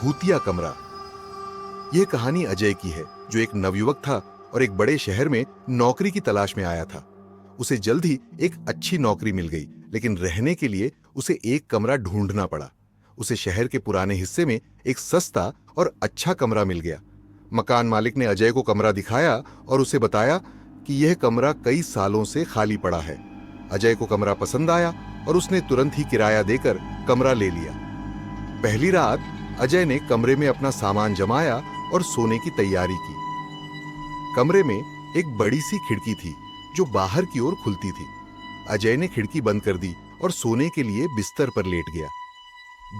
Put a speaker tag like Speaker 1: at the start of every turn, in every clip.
Speaker 1: भूतिया कमरा। यह कहानी अजय की है, जो एक नवयुवक था और एक बड़े शहर में नौकरी की तलाश में आया था। उसे जल्द ही एक अच्छी नौकरी मिल गई, लेकिन रहने के लिए उसे एक कमरा ढूंढना पड़ा। उसे शहर के पुराने हिस्से में एक सस्ता और अच्छा कमरा मिल गया। मकान मालिक ने अजय को कमरा दिखाया और उसे बताया कि यह कमरा कई सालों से खाली पड़ा है। अजय को कमरा पसंद आया और उसने तुरंत ही किराया देकर कमरा ले लिया। पहली रात अजय ने कमरे में अपना सामान जमाया और सोने की तैयारी की। कमरे में एक बड़ी सी खिड़की थी जो बाहर की ओर खुलती थी। अजय ने खिड़की बंद कर दी और सोने के लिए बिस्तर पर लेट गया।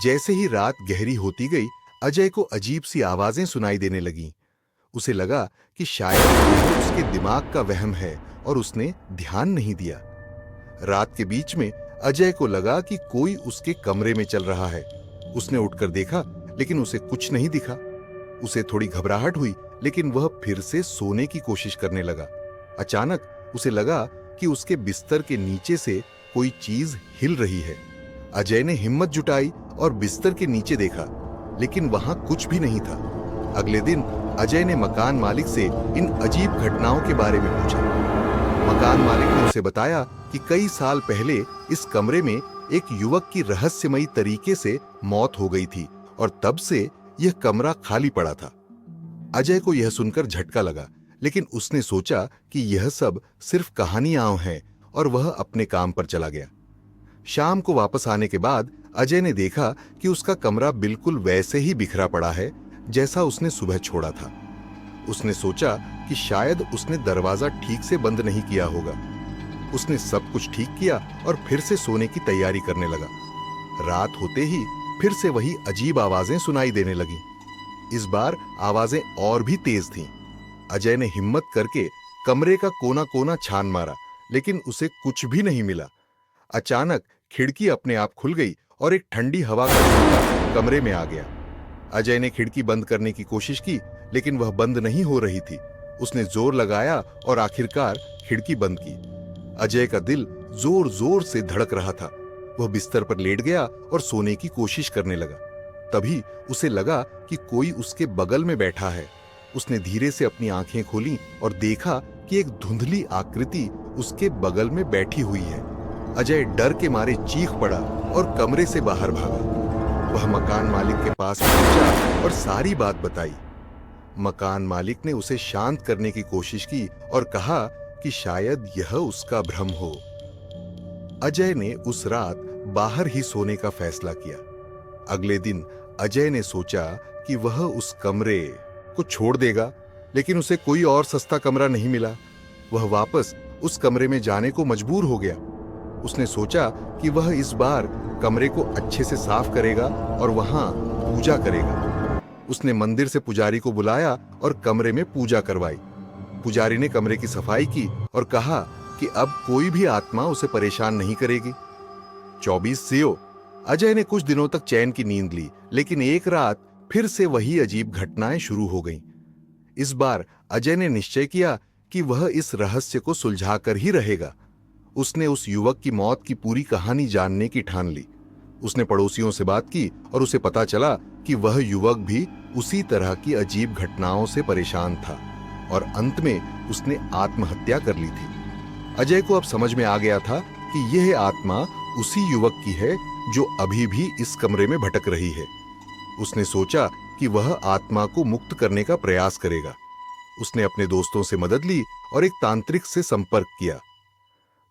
Speaker 1: जैसे ही रात गहरी होती गई, अजय को अजीब सी आवाजें सुनाई देने लगीं। उसे लगा कि शायद यह उसके दिमाग का वहम है और उसने ध्यान नहीं दिया। रात के बीच में अजय को लगा कि कोई उसके कमरे में चल रहा है। उसने उठकर देखा, लेकिन उसे कुछ नहीं दिखा। उसे थोड़ी घबराहट हुई, लेकिन वह फिर से सोने की कोशिश करने लगा। अचानक उसे लगा कि उसके बिस्तर के नीचे से कोई चीज हिल रही है। अजय ने हिम्मत जुटाई और बिस्तर के नीचे देखा, लेकिन वहां कुछ भी नहीं था। अगले दिन अजय ने मकान मालिक से इन अजीब घटनाओं के बारे में पूछा। मकान मालिक ने उसे बताया कि कई साल पहले इस कमरे में एक युवक की रहस्यमयी तरीके से मौत हो गई थी और तब से यह कमरा खाली पड़ा था। अजय को यह सुनकर झटका लगा, लेकिन उसने सोचा कि यह सब सिर्फ कहानियां हैं और वह अपने काम पर चला गया। शाम को वापस आने के बाद अजय ने देखा कि उसका कमरा बिल्कुल वैसे ही बिखरा पड़ा है जैसा उसने सुबह छोड़ा था। उसने सोचा कि शायद उसने दरवाजा ठीक से बंद नहीं किया होगा। उसने सब कुछ ठीक किया और फिर से सोने की तैयारी करने लगा। रात होते ही फिर से वही अजीब आवाजें सुनाई देने लगीं। इस बार आवाजें और भी तेज थीं। अजय ने हिम्मत करके कमरे का कोना कोना छान मारा, लेकिन उसे कुछ भी नहीं मिला। अचानक खिड़की अपने आप खुल गई और एक ठंडी हवा का झोंका कमरे में आ गया। अजय ने खिड़की बंद करने की कोशिश की, लेकिन वह बंद नहीं हो रही थी। उसने जोर लगाया और आखिरकार खिड़की बंद की। अजय का दिल जोर जोर से धड़क रहा था। वह बिस्तर पर लेट गया और सोने की कोशिश करने लगा। तभी उसे लगा कि कोई उसके बगल में बैठा है। उसने धीरे से अपनी आंखें खोलीं और देखा कि एक धुंधली आकृति उसके बगल में बैठी हुई है। अजय डर के मारे चीख पड़ा और कमरे से बाहर भागा। वह मकान मालिक के पास पहुंचा और सारी बात बताई। मकान मालिक ने उसे शांत करने की कोशिश की और कहा कि शायद यह उसका भ्रम हो। अजय ने उस रात बाहर ही सोने का फैसला किया। अगले दिन अजय ने सोचा कि वह उस कमरे को छोड़ देगा, लेकिन उसे कोई और सस्ता कमरा नहीं मिला। वह वापस उस कमरे में जाने को मजबूर हो गया। उसने सोचा कि वह इस बार कमरे को अच्छे से साफ करेगा और वहां पूजा करेगा। उसने मंदिर से पुजारी को बुलाया और कमरे में पूजा करवाई। पुजारी ने कमरे की सफाई की और कहा कि अब कोई भी आत्मा उसे परेशान नहीं करेगी। 24 सियो। अजय ने कुछ दिनों तक चैन की नींद ली, लेकिन एक रात फिर से वही अजीब घटनाएं शुरू हो गईं। इस बार अजय ने निश्चय किया कि वह इस रहस्य को सुलझाकर ही रहेगा। उसने उस युवक की मौत की पूरी कहानी जानने की ठान ली। उसने पड़ोसियों से बात की और उसे पता चला कि वह युवक भी उसी तरह की अजीब घटनाओं से परेशान था और अंत में उसने आत्महत्या कर ली थी। अजय को अब समझ में आ गया था कि यह आत्मा उसी युवक की है जो अभी भी इस कमरे में भटक रही है। उसने सोचा कि वह आत्मा को मुक्त करने का प्रयास करेगा। उसने अपने दोस्तों से मदद ली और एक तांत्रिक से संपर्क किया।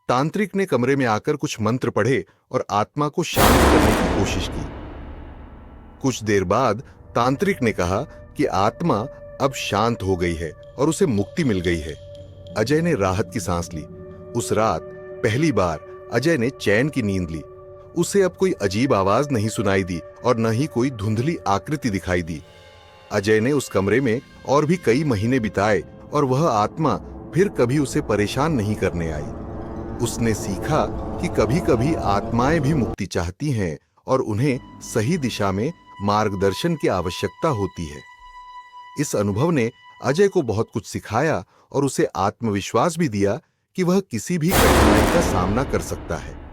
Speaker 1: तांत्रिक ने कमरे में आकर कुछ मंत्र पढ़े और आत्मा को शांत करने की कोशिश की। कुछ देर बाद तांत्रिक ने कहा कि आत्मा अब शांत हो गई है और उसे मुक्ति मिल गई है। अजय ने राहत की सांस ली। उस रात पहली बार अजय ने चैन की नींद ली। उसे अब कोई अजीब आवाज नहीं सुनाई दी और न ही कोई धुंधली आकृति दिखाई दी। अजय ने उस कमरे में और भी कई महीने बिताए और वह आत्मा फिर कभी उसे परेशान नहीं करने आई। उसने सीखा कि कभी-कभी आत्माएं भी मुक्ति चाहती हैं और उन्हें सही दिशा में मार्गदर्शन की आवश्यकता होती है। इस अनुभव ने अजय को बहुत कुछ सिखाया और उसे आत्मविश्वास भी दिया कि वह किसी भी कठिनाई का सामना कर सकता है।